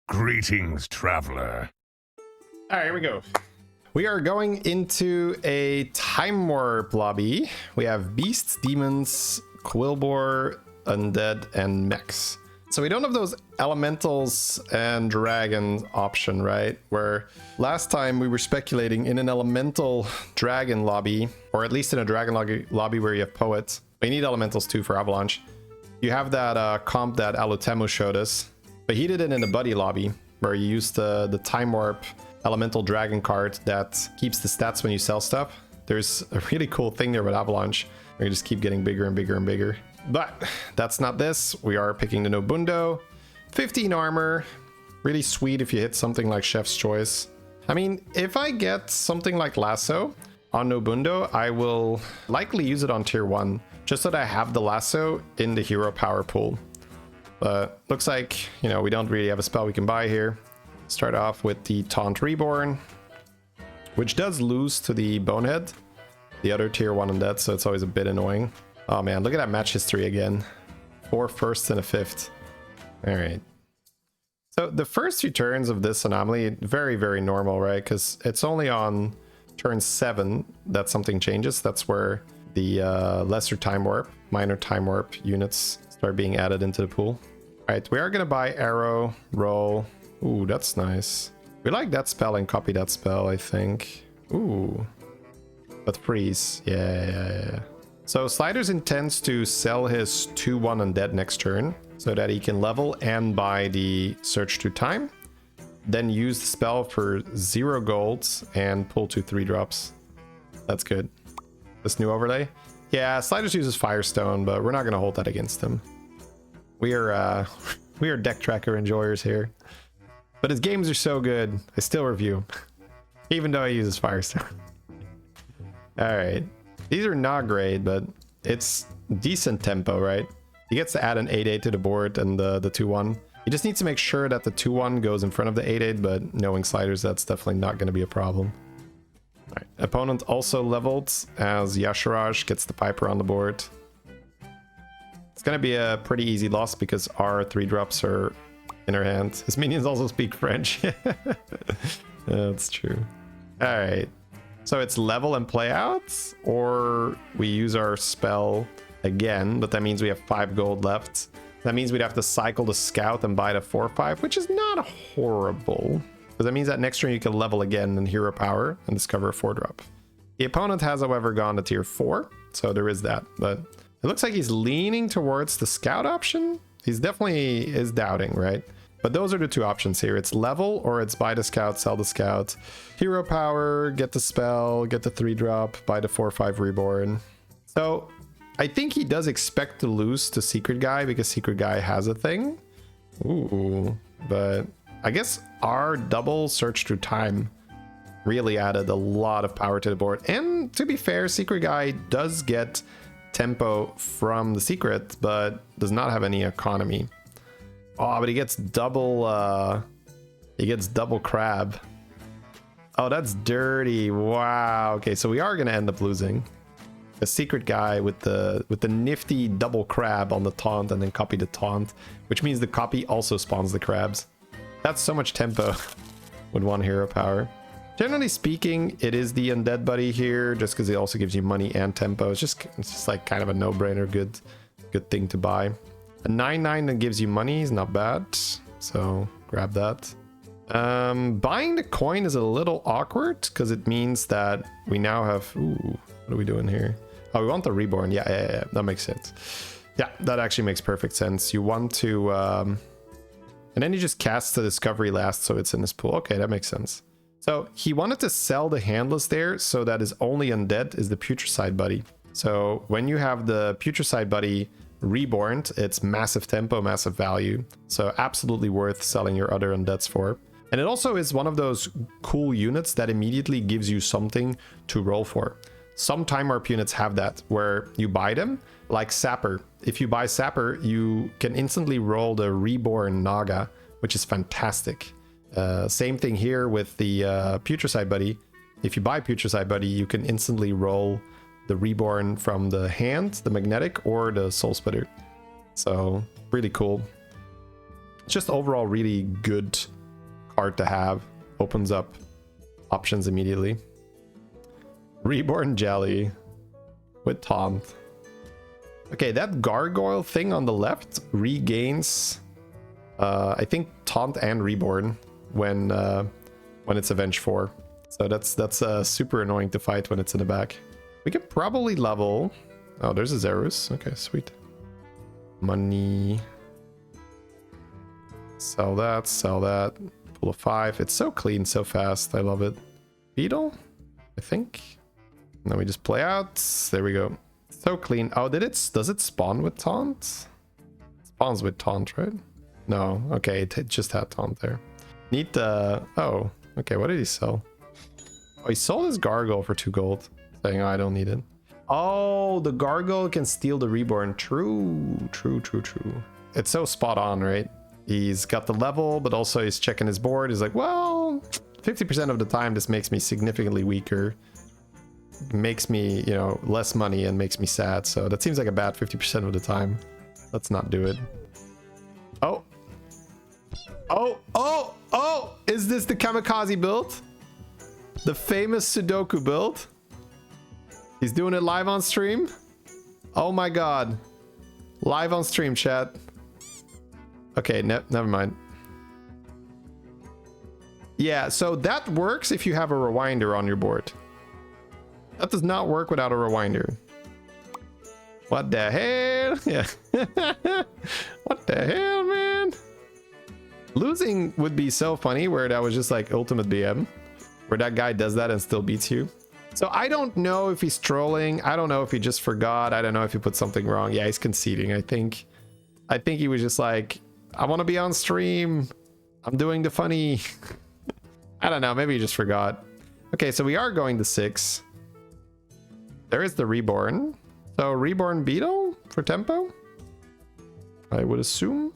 Greetings, traveler. All right, here we go. We are going into a time warp lobby. We have beasts, demons, quillbore, undead, and mechs. So we don't have those elementals and dragon option, right? Where last time we were speculating in an elemental dragon lobby, or at least in a dragon lobby where you have poets. But you need elementals too for Avalanche. You have that comp that Alutemu showed us, but he did it in a buddy lobby where you use the time warp elemental dragon card that keeps the stats when you sell stuff. There's a really cool thing there with Avalanche where you just keep getting bigger and bigger and bigger. But that's not this. We are picking the Nobundo. 15 armor. Really sweet if you hit something like Chef's Choice. I mean, if I get something like Lasso on Nobundo, I will likely use it on tier 1, just so that I have the Lasso in the hero power pool. But looks like, you know, we don't really have a spell we can buy here. Start off with the Taunt Reborn, which does lose to the Bonehead, the other tier 1 undead, so it's always a bit annoying. Oh man, look at that match history again. 4 firsts and a 5th. All right. So the first 3 turns of this anomaly, very, very normal, right? Because it's only on turn 7 that something changes. That's where the lesser time warp, minor time warp units start being added into the pool. All right, we are going to buy arrow, roll. Ooh, that's nice. We like that spell and copy that spell, I think. Ooh. But freeze. Yeah. So Slyders intends to sell his 2/1 undead next turn so that he can level and buy the Search Through Time. Then use the spell for 0 golds and pull 2 3-drops. That's good. This new overlay. Yeah, Slyders uses Firestone, but we're not going to hold that against him. We are deck tracker enjoyers here. But his games are so good, I still review. Even though he uses Firestone. Alright. These are not great, but it's decent tempo, right? He gets to add an 8/8 to the board and the 2/1. He just needs to make sure that the 2/1 goes in front of the 8/8, but knowing Sliders, that's definitely not going to be a problem. Alright. Opponent also leveled as Yasharaj gets the Piper on the board. It's going to be a pretty easy loss because our 3-drops are in her hand. His minions also speak French. That's true. Alright. So it's level and play out, or we use our spell again, but that means we have 5 gold left. That means we'd have to cycle the scout and buy the 4/5, which is not horrible. But that means that next turn you can level again in hero power and discover a 4-drop. The opponent has, however, gone to tier 4, so there is that. But it looks like he's leaning towards the scout option. He's definitely is doubting, right? But those are the 2 options here. It's level or it's buy the scout, sell the scout. Hero power, get the spell, get the 3-drop, buy the 4/5 reborn. So I think he does expect to lose to Secret Guy because Secret Guy has a thing. Ooh, but I guess our double Search Through Time really added a lot of power to the board. And to be fair, Secret Guy does get tempo from the secret, but does not have any economy. Oh, but he gets double crab. Oh, that's dirty. Wow. Okay, so we are gonna end up losing. A Secret Guy with the nifty double crab on the taunt and then copy the taunt, which means the copy also spawns the crabs. That's so much tempo with 1 hero power. Generally speaking, it is the undead buddy here, just because it also gives you money and tempo. It's just like kind of a no-brainer, good thing to buy. A 9/9 that gives you money is not bad, so grab that. Buying the coin is a little awkward because it means that we now have... Ooh, what are we doing here? Oh, we want the reborn. Yeah, that makes sense. Yeah, that actually makes perfect sense. You want to... and then you just cast the discovery last, so it's in this pool. Okay, that makes sense. So he wanted to sell the handless there so that his only undead is the Putricide buddy. So when you have the Putricide buddy reborn, it's massive tempo, massive value. So absolutely worth selling your other undeads for. And it also is one of those cool units that immediately gives you something to roll for. Some time warp units have that where you buy them, like Sapper. If you buy Sapper, you can instantly roll the reborn Naga, which is fantastic. Same thing here with the Putricide buddy. If you buy Putricide buddy, you can instantly roll the reborn from the hand, the magnetic, or the soul splitter. So really cool. Just overall really good card to have. Opens up options immediately. Reborn Jelly with Taunt. Okay, that gargoyle thing on the left regains, I think, Taunt and Reborn when it's Avenge 4. So that's super annoying to fight when it's in the back. We could probably level. Oh, there's a Zerus. Okay, sweet. Money. Sell that, sell that. Pull a 5. It's so clean, so fast. I love it. Beetle, I think. And then we just play out. There we go. So clean. Oh, does it spawn with taunt? It spawns with taunt, right? No. Okay, it just had taunt there. Need the... Oh, okay. What did he sell? Oh, he sold his gargoyle for 2 gold. Saying, oh, I don't need it. Oh, the gargoyle can steal the reborn. True. It's so spot on, right? He's got the level, but also he's checking his board. He's like, well, 50% of the time, this makes me significantly weaker. Makes me, you know, less money and makes me sad. So that seems like a bad 50% of the time. Let's not do it. Oh. Is this the kamikaze build? The famous Sudoku build? He's doing it live on stream? Oh my god. Live on stream, chat. Okay, never mind. Yeah, so that works if you have a rewinder on your board. That does not work without a rewinder. What the hell? Yeah. What the hell, man? Losing would be so funny where that was just like ultimate BM. Where that guy does that and still beats you. So I don't know if he's trolling. I don't know if he just forgot. I don't know if he put something wrong. Yeah, he's conceding. I think he was just like, I want to be on stream. I'm doing the funny. I don't know. Maybe he just forgot. Okay, so we are going to 6. There is the Reborn. So Reborn Beetle for tempo, I would assume.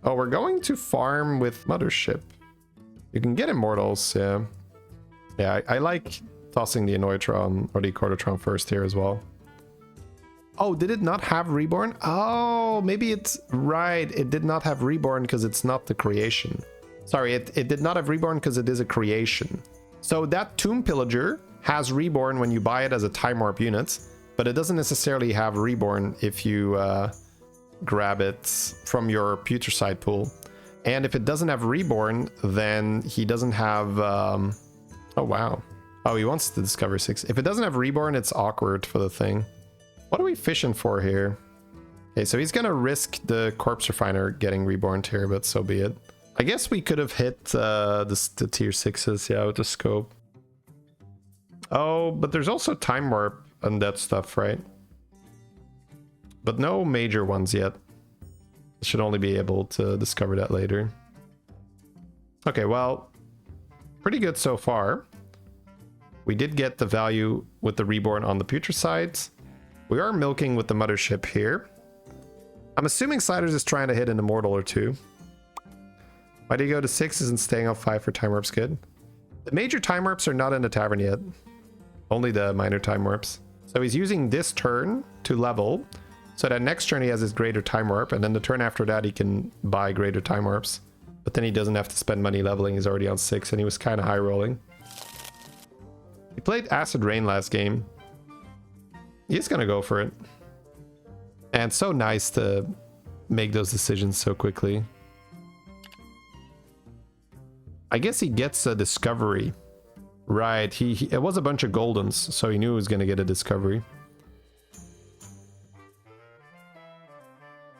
Oh, we're going to farm with Mothership. You can get Immortals, yeah. Yeah, I like tossing the Anoitron or the Cordatron first here as well. Oh, did it not have Reborn? Oh, maybe it's right. It did not have Reborn because it's not the creation. Sorry, it did not have Reborn because it is a creation. So that Tomb Pillager has Reborn when you buy it as a Time Warp unit, but it doesn't necessarily have Reborn if you grab it from your Putricide pool. And if it doesn't have Reborn, then he doesn't have... oh, wow. Oh, he wants to discover 6. If it doesn't have Reborn, it's awkward for the thing. What are we fishing for here? Okay, so he's gonna risk the Corpse Refiner getting Reborn here, but so be it. I guess we could have hit the tier 6s, yeah, with the scope. Oh, but there's also Time Warp and that stuff, right? But no major ones yet. Should only be able to discover that later. Okay, well, pretty good so far. We did get the value with the Reborn on the Putricides. We are milking with the Mothership here. I'm assuming Sliders is trying to hit an Immortal or 2. Why do you go to 6 and staying on 5 for Time Warp's good? The major Time Warps are not in the tavern yet. Only the minor Time Warps. So he's using this turn to level. So that next turn he has his greater Time Warp. And then the turn after that he can buy greater Time Warps. But then he doesn't have to spend money leveling. He's already on 6 and he was kind of high rolling. He played Acid Rain last game. He's gonna go for it. And so nice to make those decisions so quickly. I guess he gets a discovery. Right, it was a bunch of Goldens, so he knew he was gonna get a discovery.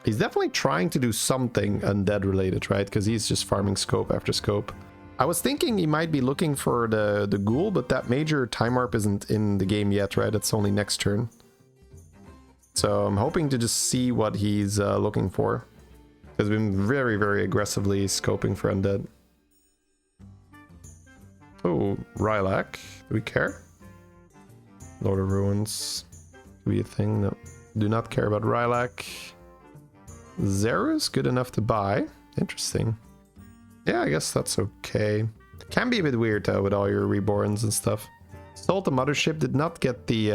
He's definitely trying to do something undead related, right? Because he's just farming scope after scope. I was thinking he might be looking for the ghoul, but that major Time Warp isn't in the game yet, right? It's only next turn. So I'm hoping to just see what he's looking for. Because we've been very, very aggressively scoping for undead. Oh, Rylak. Do we care? Lord of Ruins. Could be a thing. No. Do not care about Rylak. Zerus, good enough to buy. Interesting. Yeah, I guess that's okay. Can be a bit weird though with all your Reborns and stuff. Sold the Mothership, did not get the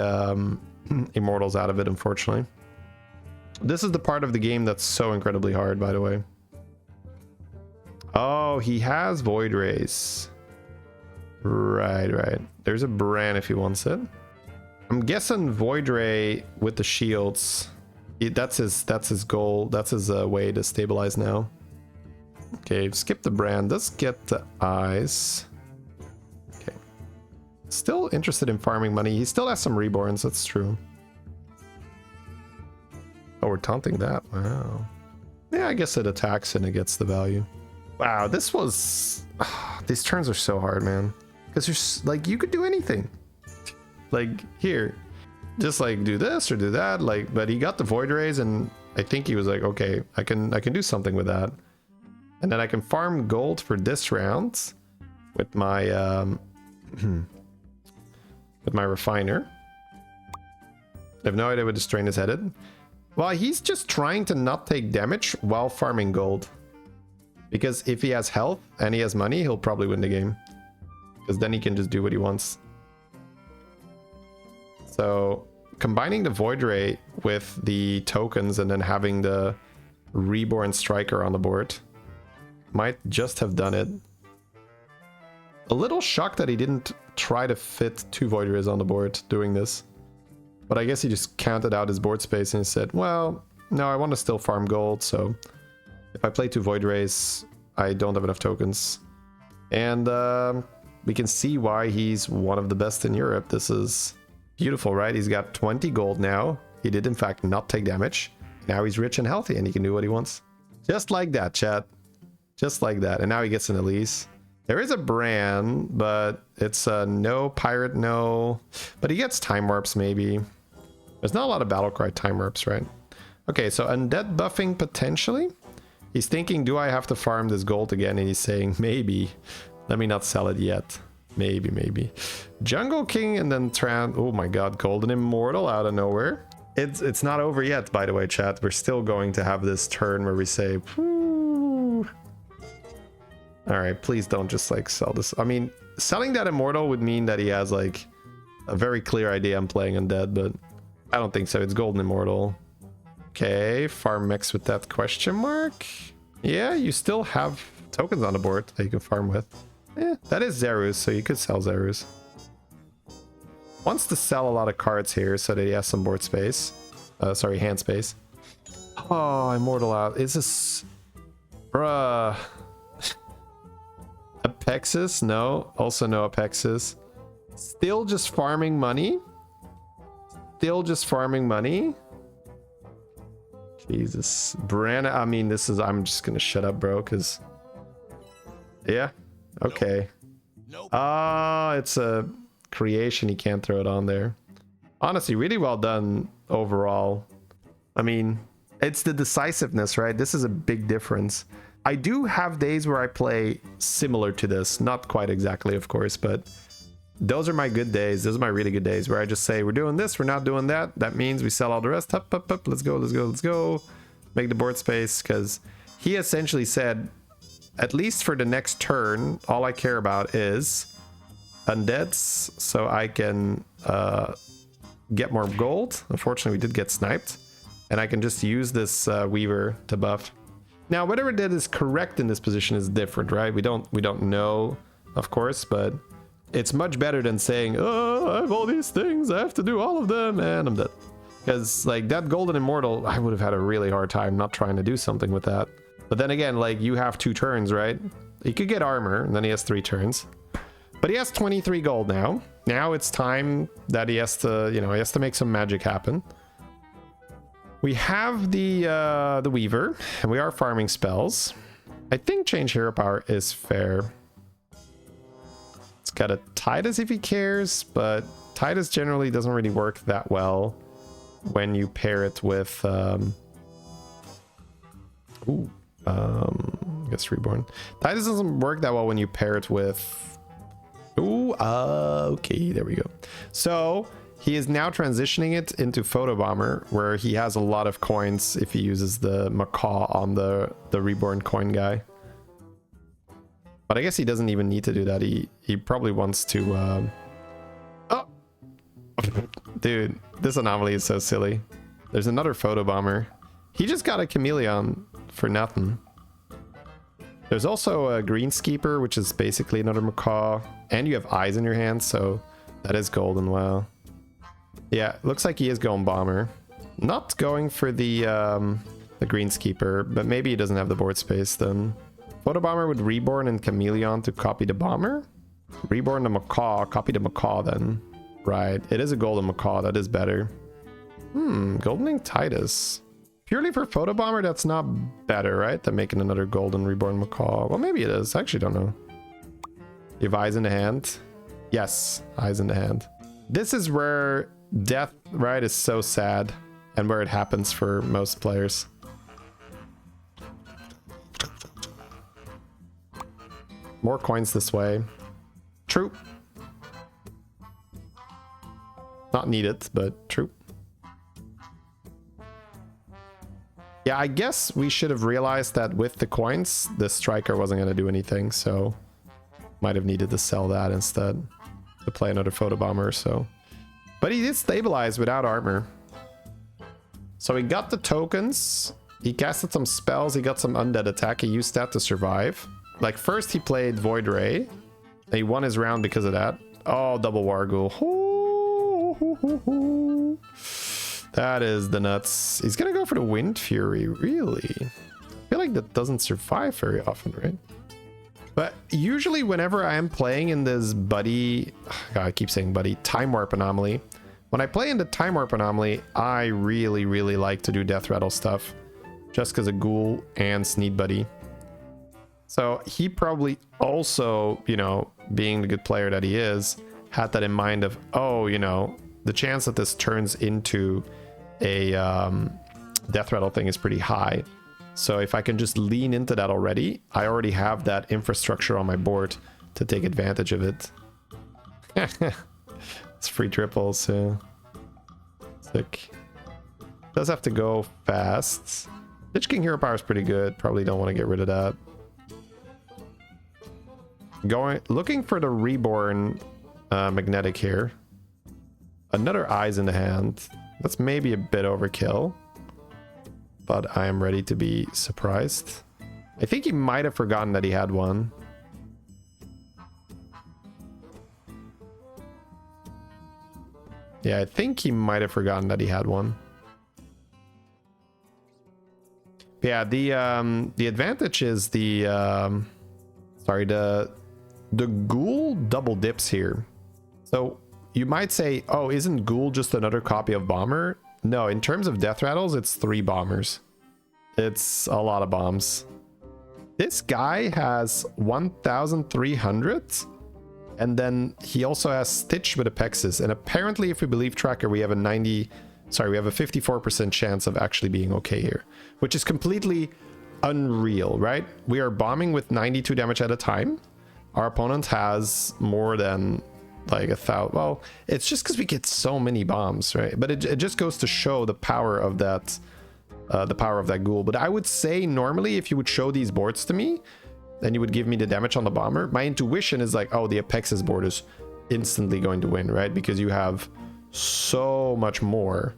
Immortals out of it, unfortunately. This is the part of the game that's so incredibly hard, by the way. Oh, he has Void Rays. Right, right. There's a Bran if he wants it. I'm guessing Void Ray with the shields. That's his goal. That's his way to stabilize now. Okay, skip the Bran. Let's get the eyes. Okay. Still interested in farming money. He still has some reborns. That's true. Oh, we're taunting that. Wow. Yeah, I guess it attacks and it gets the value. Wow, this was... these turns are so hard, man. Because you're like, you could do anything. Like, here. Just like do this or do that. Like, but he got the Void Rays and I think he was like, okay, I can do something with that. And then I can farm gold for this round with my with my refiner. I have no idea where the strain is headed. Well, he's just trying to not take damage while farming gold. Because if he has health and he has money, he'll probably win the game. Because then he can just do what he wants. So combining the Void Ray with the tokens and then having the Reborn Striker on the board might just have done it. A little shocked that he didn't try to fit 2 Void Rays on the board doing this. But I guess he just counted out his board space and he said, well, no, I want to still farm gold, so if I play 2 Void Rays, I don't have enough tokens. And we can see why he's one of the best in Europe. This is beautiful, right? He's got 20 gold now. He did, in fact, not take damage. Now he's rich and healthy and he can do what he wants. Just like that, chat. Just like that. And now he gets an Elise. There is a Bran, but it's a no pirate, no. But he gets time warps, maybe. There's not a lot of Battlecry time warps, right? Okay, so undead buffing potentially. He's thinking, do I have to farm this gold again? And he's saying, maybe. Let me not sell it yet. Maybe, maybe. Jungle King and then oh my god, Golden Immortal out of nowhere. It's not over yet, by the way, chat. We're still going to have this turn where we say, whoo. All right, please don't just like sell this. I mean, selling that Immortal would mean that he has like a very clear idea I'm playing undead, but I don't think so. It's Golden Immortal. Okay, farm mix with that question mark. Yeah, you still have tokens on the board that you can farm with. Yeah, that is Zerus, so you could sell Zerus. Wants to sell a lot of cards here so that he has some board space. Sorry, hand space. Oh, Immortal out. Is this... Bruh. Apexis? No. Also no Apexis. Still just farming money? Still just farming money? Jesus. Brana, I mean, this is... I'm just gonna shut up, bro, because... Yeah. Okay. Ah, it's a creation. He can't throw it on there. Honestly, really well done overall. I mean, it's the decisiveness, right? This is a big difference. I do have days where I play similar to this. Not quite exactly, of course, but those are my good days. Those are my really good days where I just say, we're doing this, we're not doing that. That means we sell all the rest. Up, up, up. Let's go, let's go, let's go. Make the board space, because he essentially said, at least for the next turn, all I care about is undeads, so I can get more gold. Unfortunately, we did get sniped, and I can just use this Weaver to buff. Now, whatever that is correct in this position is different, right? We don't know, of course, but it's much better than saying, oh, I have all these things, I have to do all of them, and I'm dead. Because like that Golden Immortal, I would have had a really hard time not trying to do something with that. But then again, like, you have 2 turns, right? He could get armor, and then he has 3 turns. But he has 23 gold now. Now it's time that he has to, you know, he has to make some magic happen. We have the Weaver, and we are farming spells. I think change hero power is fair. It's got a Titus if he cares, but Titus generally doesn't really work that well when you pair it with... I guess Reborn. Titus doesn't work that well when you pair it with... okay, there we go. So he is now transitioning it into Photobomber, where he has a lot of coins if he uses the macaw on the Reborn coin guy. But I guess he doesn't even need to do that. He probably wants to... Oh! Dude, this anomaly is so silly. There's another Photobomber. He just got a chameleon for nothing. There's also a greenskeeper, which is basically another macaw, and you have eyes in your hand, so that is golden. Wow. Yeah, looks like he is going bomber. Not going for the greenskeeper, but maybe he doesn't have the board space then. Photobomber would reborn and chameleon to copy the bomber. Reborn the macaw, copy the macaw then. Right, it is a golden macaw, that is better. Goldening Titus. Purely for Photobomber, that's not better, right? Than making another golden reborn macaw. Well, maybe it is. I actually don't know. You have eyes in the hand? Yes, eyes in the hand. This is where death, right, is so sad. And where it happens for most players. More coins this way. True. Not needed, but true. Yeah, I guess we should have realized that with the coins, the striker wasn't going to do anything, so might have needed to sell that instead to play another Photobomber, so. But he did stabilize without armor. So he got the tokens, he casted some spells, he got some undead attack, he used that to survive. Like first he played Void Ray, and he won his round because of that. Oh, double War Ghoul. That is the nuts. He's gonna go for the Wind Fury, really? I feel like that doesn't survive very often, right? But usually whenever I am playing in this buddy, God, I keep saying buddy, Time Warp Anomaly. When I play in the Time Warp Anomaly, I really, really like to do Death Rattle stuff. Just because of Ghoul and Sneed Buddy. So he probably also, you know, being the good player that he is, had that in mind of, oh, you know, the chance that this turns into a Death Rattle thing is pretty high. So if I can just lean into that already, I already have that infrastructure on my board to take advantage of it. It's free triples, yeah. Sick. Does have to go fast. Lich King Hero Power is pretty good. Probably don't want to get rid of that. Looking for the Reborn Magnetic here. Another Eyes in the hand. That's maybe a bit overkill. But I am ready to be surprised. I think he might have forgotten that he had one. Yeah, I think he might have forgotten that he had one. Yeah, the advantage is the Ghoul double dips here. So you might say, oh, isn't Ghoul just another copy of Bomber? No, in terms of death rattles, it's 3 bombers. It's a lot of bombs. This guy has 1,300. And then he also has Stitch with Apexis. And apparently, if we believe Tracker, we have a 54% chance of actually being okay here. Which is completely unreal, right? We are bombing with 92 damage at a time. Our opponent has more than like 1,000. Well, it's just because we get so many bombs, right? But it just goes to show the power of that, Ghoul. But I would say normally, if you would show these boards to me, then you would give me the damage on the bomber. My intuition is like, oh, the Apexis board is instantly going to win, right? Because you have so much more.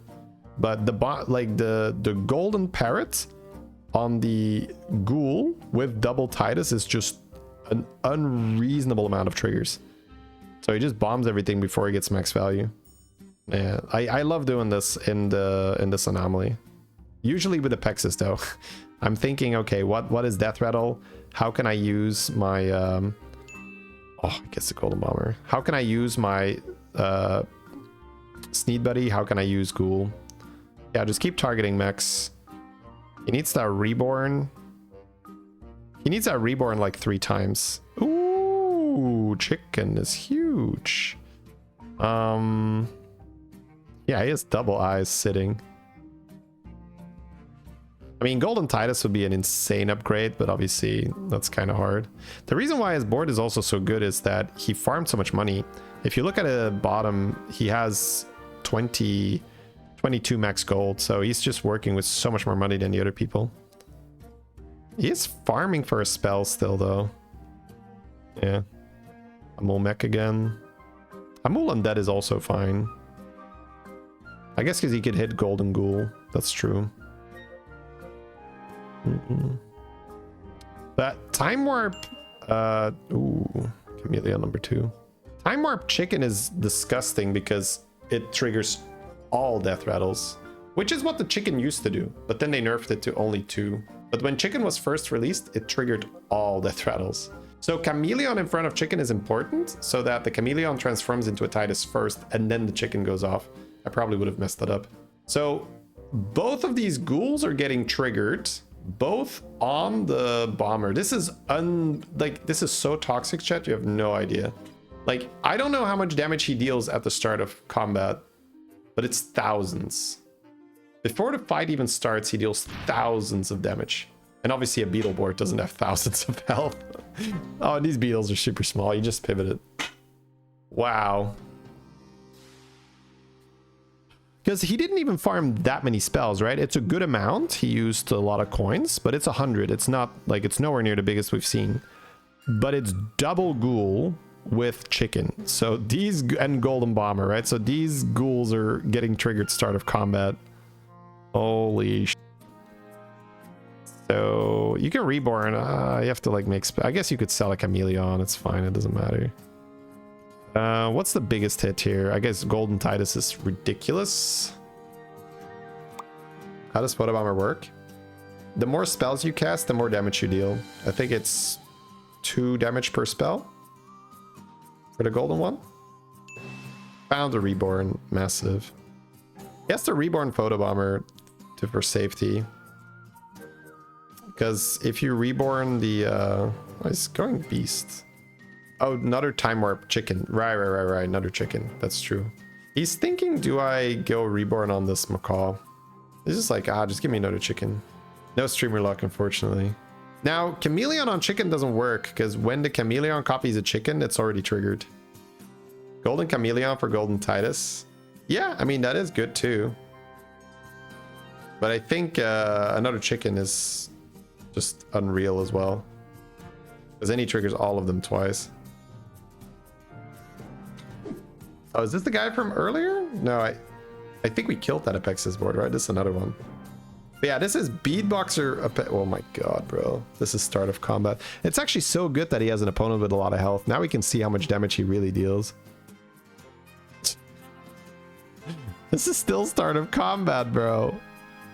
But the golden parrot on the Ghoul with double Titus is just an unreasonable amount of triggers. So he just bombs everything before he gets max value. Yeah, I love doing this in this anomaly. Usually with Apexis though. I'm thinking, okay, what is Death Rattle? How can I use my I guess the Golden Bomber. How can I use my Sneed Buddy? How can I use Ghoul? Yeah, just keep targeting mechs. He needs that Reborn. He needs that Reborn like 3 times. Ooh, chicken is huge. Yeah, he has double eyes sitting. I mean, Golden Titus would be an insane upgrade, but obviously that's kind of hard. The reason why his board is also so good is that he farmed so much money. If you look at the bottom, he has 22 max gold, so he's just working with so much more money than the other people. He is farming for a spell still, though. Yeah. Amul Mech again. Amul Undead is also fine. I guess because he could hit Golden Ghoul. That's true. That Time Warp, ooh, Chameleon number 2. Time Warp Chicken is disgusting because it triggers all death rattles, which is what the chicken used to do, but then they nerfed it to only 2. But when chicken was first released, it triggered all death rattles. So Chameleon in front of chicken is important so that the Chameleon transforms into a Titus first and then the chicken goes off. I probably would have messed that up. So both of these ghouls are getting triggered, both on the bomber. This is this is so toxic, chat, you have no idea. Like, I don't know how much damage he deals at the start of combat, but it's thousands. Before the fight even starts, he deals thousands of damage. And obviously a beetle board doesn't have thousands of health. Oh, and these beetles are super small. You just pivot it. Wow. Because he didn't even farm that many spells, right? It's a good amount. He used a lot of coins, but it's 100. It's not like, it's nowhere near the biggest we've seen. But it's double ghoul with chicken. So these, and golden bomber, right? So these ghouls are getting triggered start of combat. Holy sh. So you can reborn. You have to like make I guess you could sell a chameleon. It's fine. It doesn't matter. What's the biggest hit here? I guess golden Titus is ridiculous. How does Photobomber work? The more spells you cast, the more damage you deal. I think it's 2 damage per spell for the golden one. Found a reborn. Massive. He has to reborn Photobomber for safety. Because if you reborn the it's going beast. Oh, another time warp chicken. Right. Another chicken. That's true. He's thinking, do I go reborn on this macaw? He's just like, just give me another chicken. No streamer luck, unfortunately. Now, chameleon on chicken doesn't work because when the chameleon copies a chicken, it's already triggered. Golden chameleon for golden Titus. Yeah, I mean, that is good too. But I think another chicken is just unreal as well. Because then he triggers all of them twice. Oh, is this the guy from earlier? No, I think we killed that Apex's board, right? This is another one. But yeah, this is Beatboxer. Oh my god, bro. This is start of combat. It's actually so good that he has an opponent with a lot of health. Now we can see how much damage he really deals. This is still start of combat, bro.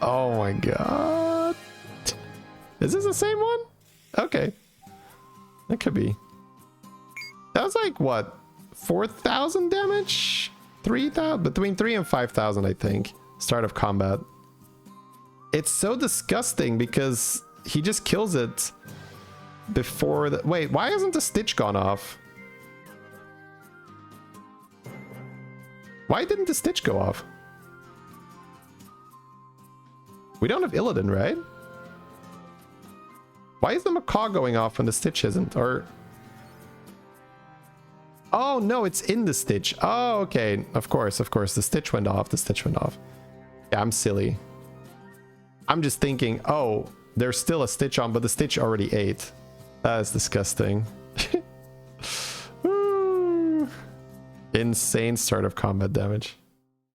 Oh my god. Is this the same one? Okay. That could be. That was like, what? 4,000 damage? 3,000? Between 3 and 5,000, I think. Start of combat. It's so disgusting because he just kills it before the... Wait, why hasn't the stitch gone off? Why didn't the stitch go off? We don't have Illidan, right? Why is the macaw going off when the stitch isn't? Or... Oh, no, it's in the stitch. Oh, okay. Of course. The stitch went off. Yeah, I'm silly. I'm just thinking, oh, there's still a stitch on, but the stitch already ate. That is disgusting. Insane start of combat damage.